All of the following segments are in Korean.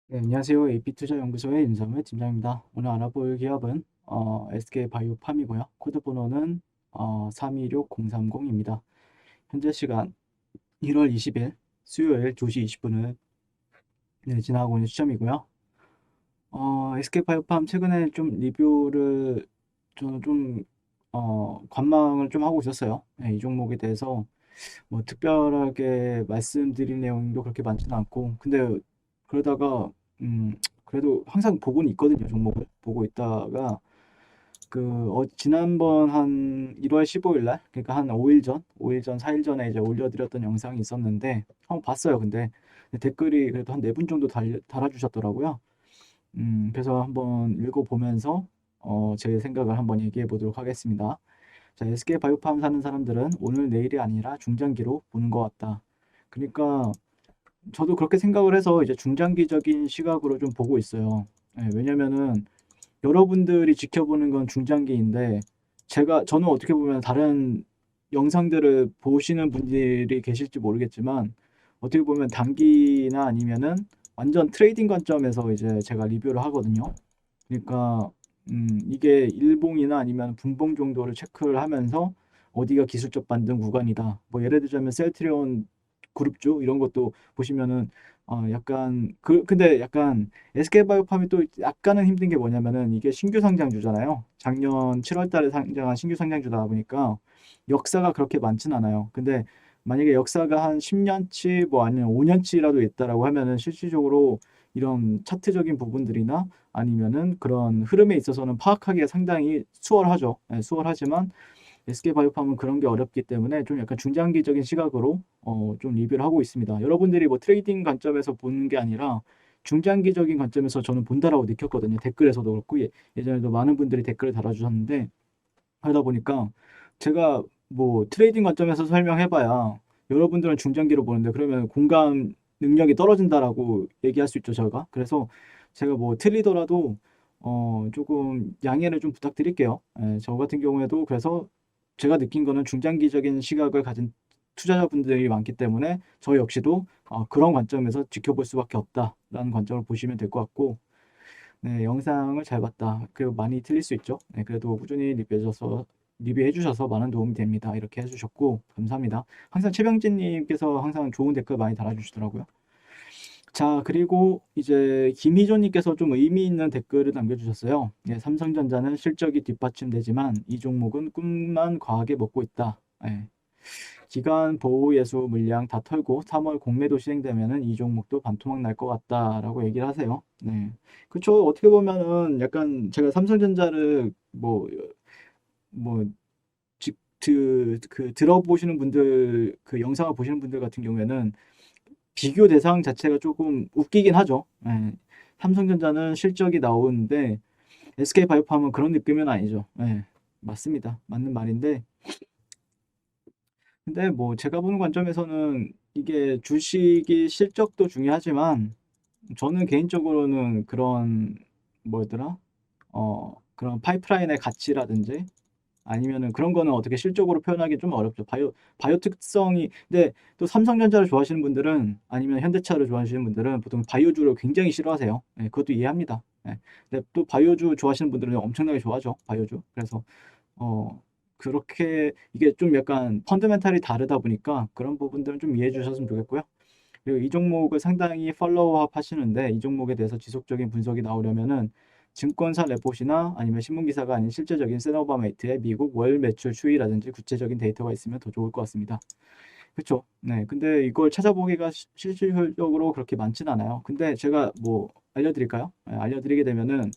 네, 안녕하세요. AP투자연구소의 윤성우 팀장입니다. 오늘 알아볼 기업은 SK바이오팜이고요. 코드 번호는 326030입니다. 현재 시간 1월 20일 수요일 2시 20분을 지나고 있는 시점이고요. SK바이오팜 최근에 좀 리뷰를 저는 좀 관망을 좀 하고 있었어요. 네, 이 종목에 대해서 뭐 특별하게 말씀드릴 내용도 그렇게 많지는 않고, 근데 그러다가 그래도 항상 보고는 있거든요. 종목을 보고 있다가 지난번 한 1월 15일 날, 그러니까 한 5일 전 4일 전에 이제 올려드렸던 영상이 있었는데 한번 봤어요. 근데 댓글이 그래도 한 4분 정도 달아주셨더라고요. 그래서 한번 읽어보면서 제 생각을 한번 얘기해 보도록 하겠습니다. 자, SK 바이오팜 사는 사람들은 오늘 내일이 아니라 중장기로 보는 것 같다. 그러니까 저도 그렇게 생각을 해서 이제 중장기적인 시각으로 좀 보고 있어요. 예, 왜냐면은 여러분들이 지켜보는 건 중장기인데 저는 어떻게 보면 다른 영상들을 보시는 분들이 계실지 모르겠지만 어떻게 보면 단기나 아니면은 완전 트레이딩 관점에서 이제 제가 리뷰를 하거든요. 그러니까 이게 일봉이나 아니면 분봉 정도를 체크를 하면서 어디가 기술적 반등 구간이다. 뭐 예를 들자면 셀트리온 그룹주 이런 것도 보시면은 약간 근데 약간 SK바이오팜이 또 약간은 힘든 게 뭐냐면은 이게 신규 상장주잖아요. 작년 7월 달에 상장한 신규 상장주다 보니까 역사가 그렇게 많진 않아요. 근데 만약에 역사가 한 10년치 뭐 아니면 5년치라도 있다라고 하면은 실질적으로 이런 차트적인 부분들이나 아니면은 그런 흐름에 있어서는 파악하기가 상당히 수월하죠. 예, 수월하지만 SK바이오팜은 그런 게 어렵기 때문에 좀 약간 중장기적인 시각으로 좀 리뷰를 하고 있습니다. 여러분들이 뭐 트레이딩 관점에서 보는 게 아니라 중장기적인 관점에서 저는 본다라고 느꼈거든요. 댓글에서도 그렇고 예전에도 많은 분들이 댓글을 달아주셨는데 하다 보니까 제가 뭐 트레이딩 관점에서 설명해봐야 여러분들은 중장기로 보는데 그러면 공감 능력이 떨어진다라고 얘기할 수 있죠, 제가. 그래서 제가 뭐 틀리더라도 조금 양해를 좀 부탁드릴게요. 예, 저 같은 경우에도 그래서 제가 느낀 거는 중장기적인 시각을 가진 투자자분들이 많기 때문에 저 역시도 그런 관점에서 지켜볼 수밖에 없다라는 관점을 보시면 될 것 같고, 네, 영상을 잘 봤다. 그리고 많이 틀릴 수 있죠. 네, 그래도 꾸준히 리뷰해 주셔서 많은 도움이 됩니다. 이렇게 해주셨고, 감사합니다. 항상 최병진님께서 항상 좋은 댓글 많이 달아주시더라고요. 자, 그리고 이제 김희조님께서 좀 의미 있는 댓글을 남겨주셨어요. 예, 삼성전자는 실적이 뒷받침되지만 이 종목은 꿈만 과하게 먹고 있다. 예, 기간 보호 예수 물량 다 털고 3월 공매도 시행되면은 이 종목도 반토막 날 것 같다라고 얘기를 하세요. 네. 그쵸. 어떻게 보면은 약간 제가 삼성전자를 뭐, 들어보시는 분들, 그 영상을 보시는 분들 같은 경우에는 비교 대상 자체가 조금 웃기긴 하죠. 예. 삼성전자는 실적이 나오는데 SK바이오팜은 그런 느낌은 아니죠. 예. 맞습니다. 맞는 말인데 근데 뭐 제가 보는 관점에서는 이게 주식이 실적도 중요하지만 저는 개인적으로는 그런 뭐였더라? 그런 파이프라인의 가치라든지 아니면은 그런 거는 어떻게 실적으로 표현하기 좀 어렵죠. 바이오 특성이 근데 또 삼성전자를 좋아하시는 분들은 아니면 현대차를 좋아하시는 분들은 보통 바이오주를 굉장히 싫어하세요. 예, 그것도 이해합니다. 예. 근데 또 바이오주 좋아하시는 분들은 엄청나게 좋아하죠. 바이오주. 그래서 어, 그렇게 이게 좀 약간 펀드멘탈이 다르다 보니까 그런 부분들은 좀 이해해 주셨으면 좋겠고요. 그리고 이 종목을 상당히 팔로우업 하시는데 이 종목에 대해서 지속적인 분석이 나오려면은 증권사 레포시나 아니면 신문기사가 아닌 실제적인 세너바메이트의 미국 월 매출 추이라든지 구체적인 데이터가 있으면 더 좋을 것 같습니다. 그렇죠. 네. 근데 이걸 찾아보기가 실질적으로 그렇게 많진 않아요. 근데 제가 뭐 알려드릴까요? 네, 알려드리게 되면은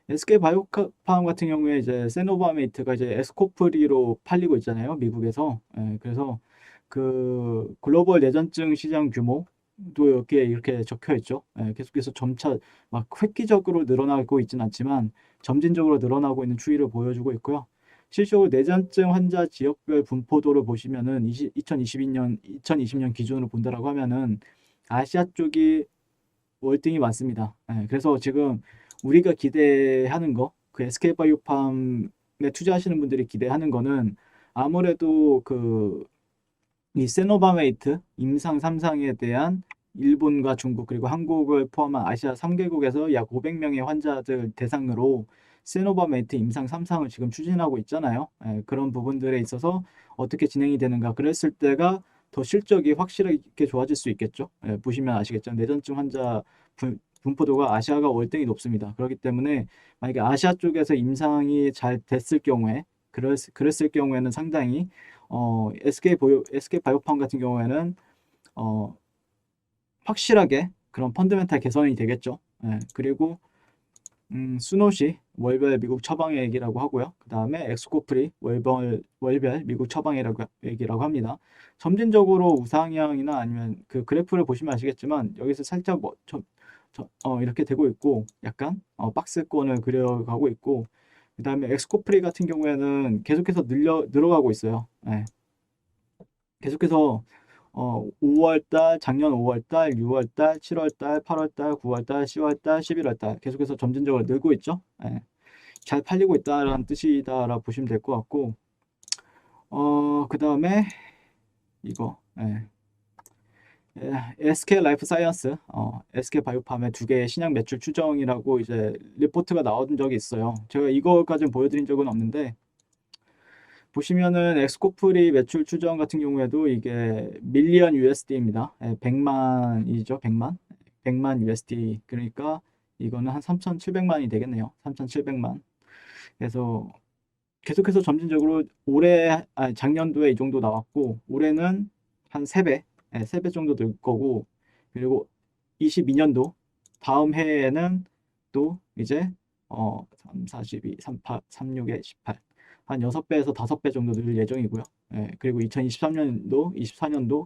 SK바이오팜 같은 경우에 이제 세노바메이트가 이제 에스코프리로 팔리고 있잖아요, 미국에서. 예, 그래서 그 글로벌 내전증 시장 규모도 이렇게 적혀 있죠. 예, 계속해서 점차 막 획기적으로 늘어나고 있진 않지만 점진적으로 늘어나고 있는 추이를 보여주고 있고요. 실제로 내전증 환자 지역별 분포도를 보시면은 2020년 기준으로 본다라고 하면은 아시아 쪽이 월등히 많습니다. 예, 그래서 지금 우리가 기대하는 거, 그 SK바이오팜에 투자하시는 분들이 기대하는 거는 아무래도 이 세노바메이트 임상 3상에 대한 일본과 중국 그리고 한국을 포함한 아시아 3개국에서 약 500명의 환자들 대상으로 시노바메이트 임상 3상을 지금 추진하고 있잖아요. 예, 그런 부분들에 있어서 어떻게 진행이 되는가 그랬을 때가 더 실적이 확실하게 좋아질 수 있겠죠. 예, 보시면 아시겠죠. 뇌전증 환자 분포도가 아시아가 월등히 높습니다. 그렇기 때문에 만약에 아시아 쪽에서 임상이 잘 됐을 경우에 그랬을 경우에는 상당히 SK 바이오팜 같은 경우에는 어, 확실하게 그런 펀드멘탈 개선이 되겠죠. 예, 그리고 수노시 월별 미국 처방액이라고 하고요. 그 다음에 엑스코프리 월별 미국 처방액이라고 얘기라고 합니다. 점진적으로 우상향이나 아니면 그 그래프를 보시면 아시겠지만 여기서 살짝 이렇게 되고 있고 약간 박스권을 그려가고 있고 그 다음에 엑스코프리 같은 경우에는 계속해서 늘어가고 있어요. 예. 계속해서 5월달, 작년 5월달, 6월달, 7월달, 8월달, 9월달, 10월달, 11월달 계속해서 점진적으로 늘고 있죠. 예. 잘 팔리고 있다라는 뜻이다라 보시면 될 것 같고 그 다음에 이거 SK 라이프 사이언스, SK 바이오팜의 두 개의 신약 매출 추정이라고 이제 리포트가 나온 적이 있어요. 제가 이거까지는 보여드린 적은 없는데 보시면은 엑스코프리 매출 추정 같은 경우에도 이게 밀리언 USD입니다. 100만이죠. 100만 USD. 그러니까 이거는 한 3,700만이 되겠네요. 3,700만. 그래서 계속해서 점진적으로 작년도에 이 정도 나왔고 올해는 한 3배, 3배 정도 늘 거고 그리고 22년도 다음 해에는 또 이제 3, 42, 38, 36에 18 한 6배에서 5배 정도 늘 예정이고요. 예, 그리고 2023년도, 24년도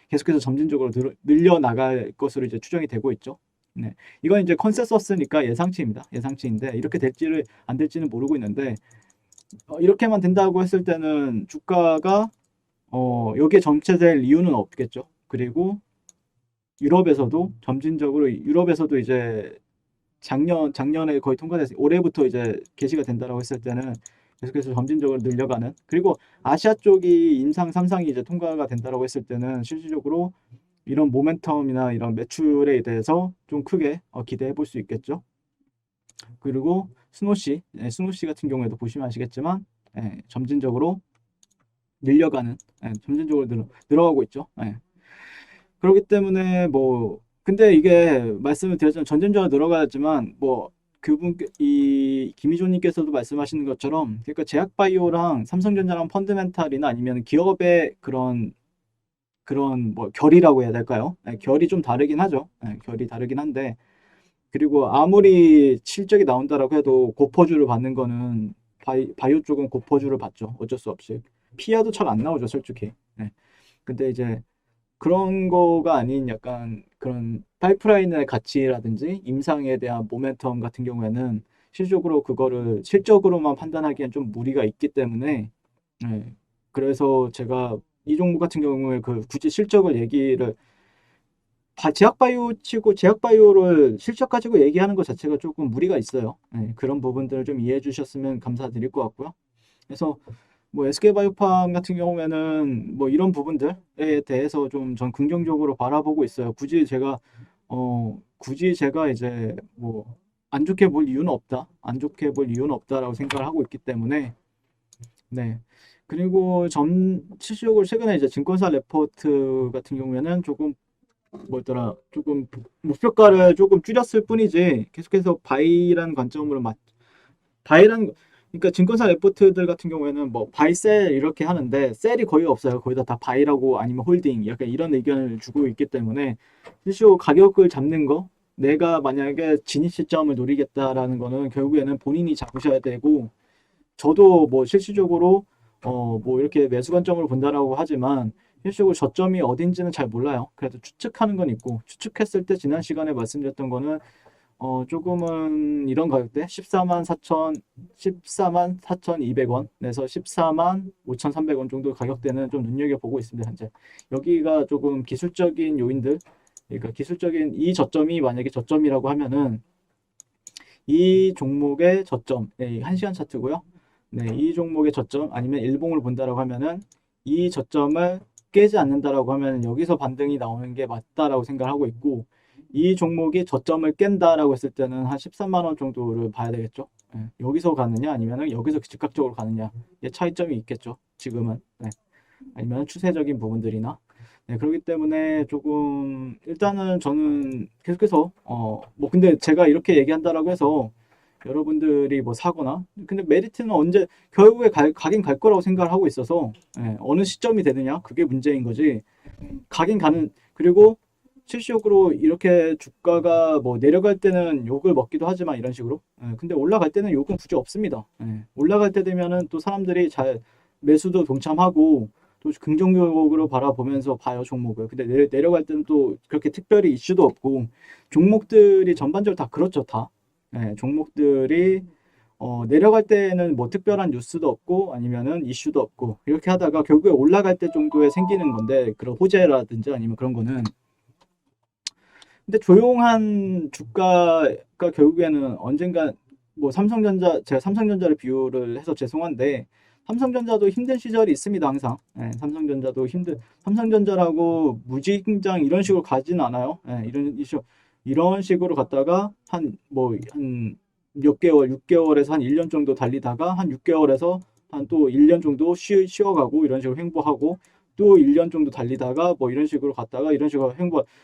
계속해서 점진적으로 늘려 나갈 것으로 이제 추정이 되고 있죠. 네. 이건 이제 컨센서스니까 예상치입니다. 예상치인데 이렇게 될지를 안 될지는 모르고 있는데 이렇게만 된다고 했을 때는 주가가 여기에 정체될 이유는 없겠죠. 그리고 유럽에서도 점진적으로 유럽에서도 이제 작년에 거의 통과됐어요. 올해부터 이제 개시가 된다라고 했을 때는 계속해서 점진적으로 늘려가는 그리고 아시아 쪽이 임상 3상이 이제 통과가 된다라고 했을 때는 실질적으로 이런 모멘텀이나 이런 매출에 대해서 좀 크게 기대해 볼 수 있겠죠. 그리고 스노시 같은 경우에도 보시면 아시겠지만 점진적으로 점진적으로 늘어가고 있죠. 그렇기 때문에 뭐 근데 이게 말씀을 드렸지만 점진적으로 늘어가지만 뭐 이 김희조님께서도 말씀하시는 것처럼 그러니까 제약바이오랑 삼성전자랑 펀드멘탈이나 아니면 기업의 그런 뭐 결이라고 해야 될까요? 결이 좀 다르긴 하죠. 결이 다르긴 한데 그리고 아무리 실적이 나온다라고 해도 고퍼주를 받는 거는 바이오 쪽은 고퍼주를 받죠. 어쩔 수 없이. 피아도 잘 안 나오죠, 솔직히. 근데 이제 그런 거가 아닌 약간 그런 파이프라인의 가치라든지 임상에 대한 모멘텀 같은 경우에는 실적으로 그거를 실적으로만 판단하기엔 좀 무리가 있기 때문에 그래서 제가 이 종목 같은 경우에 굳이 실적을 얘기를 제약바이오 치고 제약바이오를 실적 가지고 얘기하는 것 자체가 조금 무리가 있어요. 그런 부분들을 좀 이해해 주셨으면 감사드릴 것 같고요. 그래서 뭐 SK바이오팜 같은 경우에는 뭐 이런 부분들에 대해서 좀 전 긍정적으로 바라보고 있어요. 굳이 제가 이제 뭐 안 좋게 볼 이유는 없다. 안 좋게 볼 이유는 없다라고 생각을 하고 있기 때문에 네. 그리고 실질적으로 최근에 이제 증권사 레포트 같은 경우에는 조금 목표가를 조금 줄였을 뿐이지 계속해서 바이란 그러니까 증권사 레포트들 같은 경우에는 뭐 바이 셀 이렇게 하는데 셀이 거의 없어요. 거의 다 바이라고 아니면 홀딩 약간 이런 의견을 주고 있기 때문에 실제로 가격을 잡는 거 내가 만약에 진입 시점을 노리겠다라는 거는 결국에는 본인이 잡으셔야 되고 저도 뭐 실질적으로 뭐 이렇게 매수 관점으로 본다라고 하지만 실질적으로 저점이 어딘지는 잘 몰라요. 그래도 추측하는 건 있고 추측했을 때 지난 시간에 말씀드렸던 거는 조금은 이런 가격대 14만 4,200원에서 14만 5,300원 정도 가격대는 좀 눈여겨보고 있습니다. 현재 여기가 조금 기술적인 요인들 그러니까 기술적인 이 저점이 만약에 저점이라고 하면은 이 종목의 저점 1시간 차트고요. 네, 이 종목의 저점 아니면 일봉을 본다라고 하면은 이 저점을 깨지 않는다라고 하면 여기서 반등이 나오는 게 맞다라고 생각하고 있고, 이 종목이 저점을 깬다라고 했을 때는 한 13만 원 정도를 봐야 되겠죠. 예, 여기서 가느냐 아니면은 여기서 즉각적으로 가느냐, 이 차이점이 있겠죠. 지금은. 네. 아니면 추세적인 부분들이나. 네, 그렇기 때문에 조금 일단은 저는 계속해서 뭐 근데 제가 이렇게 얘기한다라고 해서 여러분들이 뭐 사거나, 근데 메리트는 언제 결국에 가긴 갈 거라고 생각을 하고 있어서, 예, 어느 시점이 되느냐 그게 문제인 거지. 가긴 가는. 그리고 실질적으로 이렇게 주가가 뭐 내려갈 때는 욕을 먹기도 하지만 이런 식으로, 예, 근데 올라갈 때는 욕은 굳이 없습니다. 예, 올라갈 때 되면은 또 사람들이 잘 매수도 동참하고 또 긍정적으로 바라보면서 봐요 종목을. 근데 내려갈 때는 또 그렇게 특별히 이슈도 없고, 종목들이 전반적으로 다 그렇죠 다. 예, 종목들이 내려갈 때는 뭐 특별한 뉴스도 없고 아니면은 이슈도 없고 이렇게 하다가 결국에 올라갈 때 정도에 생기는 건데, 그런 호재라든지 아니면 그런 거는. 근데 조용한 주가가 결국에는 언젠가, 뭐 삼성전자, 제가 삼성전자를 비유를 해서 죄송한데 삼성전자도 힘든 시절이 있습니다 항상. 예, 삼성전자라고 무직장 이런 식으로 가진 않아요. 예, 이런 식으로 갔다가 한 뭐 한 몇 개월, 6개월에서 한 1년 정도 달리다가 한 6개월에서 한 또 1년 정도 쉬어가고 이런 식으로 횡보하고, 또 1년 정도 달리다가 뭐 이런 식으로 갔다가 이런 식으로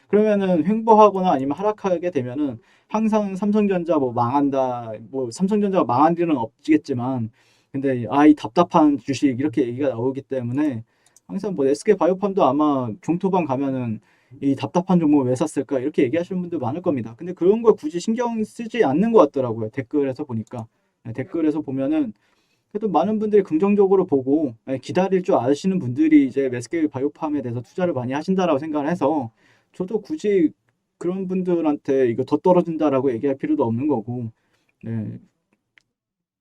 그러면은 횡보하거나 아니면 하락하게 되면은 항상 삼성전자 뭐 망한다, 뭐 삼성전자가 망한 일은 없겠지만, 근데 이 답답한 주식 이렇게 얘기가 나오기 때문에 항상 뭐 SK바이오팜도 아마 종토방 가면은 이 답답한 종목을 왜 샀을까 이렇게 얘기하시는 분들 많을 겁니다. 근데 그런 걸 굳이 신경 쓰지 않는 것 같더라고요. 댓글에서 보니까. 네, 댓글에서 보면은 그래도 많은 분들이 긍정적으로 보고, 예, 기다릴 줄 아시는 분들이 이제 메스케 바이오팜에 대해서 투자를 많이 하신다라고 생각을 해서, 저도 굳이 그런 분들한테 이거 더 떨어진다라고 얘기할 필요도 없는 거고, 네,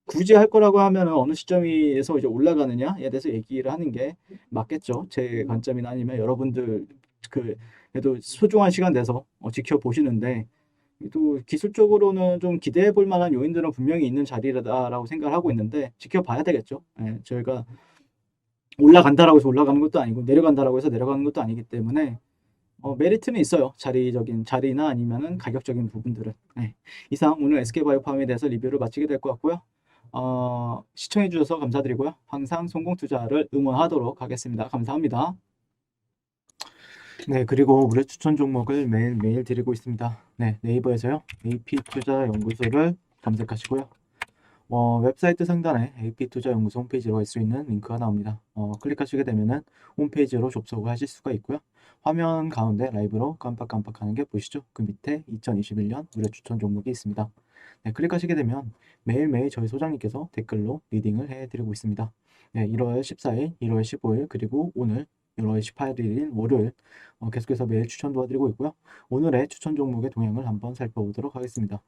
굳이 할 거라고 하면은 어느 시점에서 이제 올라가느냐에 대해서 얘기를 하는 게 맞겠죠. 제 관점이나 아니면 여러분들 그 그래도 소중한 시간 내서 지켜보시는데, 또 기술적으로는 좀 기대해 볼 만한 요인들은 분명히 있는 자리다라고 생각을 하고 있는데 지켜봐야 되겠죠. 예, 저희가 올라간다라고 해서 올라가는 것도 아니고 내려간다라고 해서 내려가는 것도 아니기 때문에 메리트는 있어요. 자리적인 자리나 아니면은 가격적인 부분들은. 네. 이상 오늘 SK바이오팜에 대해서 리뷰를 마치게 될 것 같고요. 시청해 주셔서 감사드리고요. 항상 성공 투자를 응원하도록 하겠습니다. 감사합니다. 네, 그리고 무료 추천 종목을 매일매일 드리고 있습니다. 네, 네이버에서요. AP투자연구소를 검색하시고요. 웹사이트 상단에 AP투자연구소 홈페이지로 갈 수 있는 링크가 나옵니다. 클릭하시게 되면은 홈페이지로 접속을 하실 수가 있고요. 화면 가운데 라이브로 깜빡깜빡하는 게 보이시죠? 그 밑에 2021년 무료 추천 종목이 있습니다. 네, 클릭하시게 되면 매일매일 저희 소장님께서 댓글로 리딩을 해드리고 있습니다. 네, 1월 14일, 1월 15일, 그리고 오늘 1월 18일인 월요일 계속해서 매일 추천 도와드리고 있고요. 오늘의 추천 종목의 동향을 한번 살펴보도록 하겠습니다.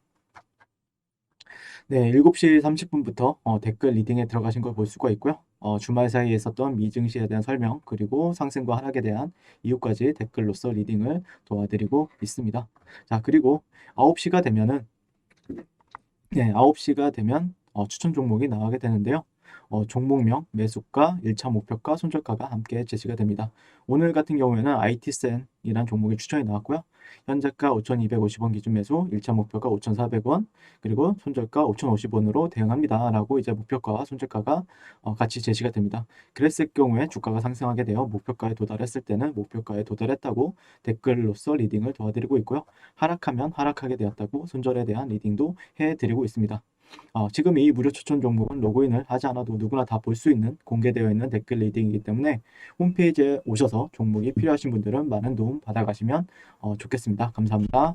네, 7시 30분부터 댓글 리딩에 들어가신 걸 볼 수가 있고요. 주말 사이에 있었던 미증시에 대한 설명, 그리고 상승과 하락에 대한 이유까지 댓글로서 리딩을 도와드리고 있습니다. 자, 그리고 9시가 되면은, 네, 9시가 되면 추천 종목이 나가게 되는데요. 종목명, 매수가, 1차 목표가, 손절가가 함께 제시가 됩니다. 오늘 같은 경우에는 IT센이란 종목이 추천이 나왔고요. 현재가 5,250원 기준 매수, 1차 목표가 5,400원, 그리고 손절가 5,050원으로 대응합니다. 라고 이제 목표가와 손절가가 같이 제시가 됩니다. 그랬을 경우에 주가가 상승하게 되어 목표가에 도달했을 때는 목표가에 도달했다고 댓글로서 리딩을 도와드리고 있고요. 하락하면 하락하게 되었다고 손절에 대한 리딩도 해드리고 있습니다. 지금 이 무료 추천 종목은 로그인을 하지 않아도 누구나 다 볼 수 있는 공개되어 있는 댓글 리딩이기 때문에 홈페이지에 오셔서 종목이 필요하신 분들은 많은 도움 받아가시면 좋겠습니다. 감사합니다.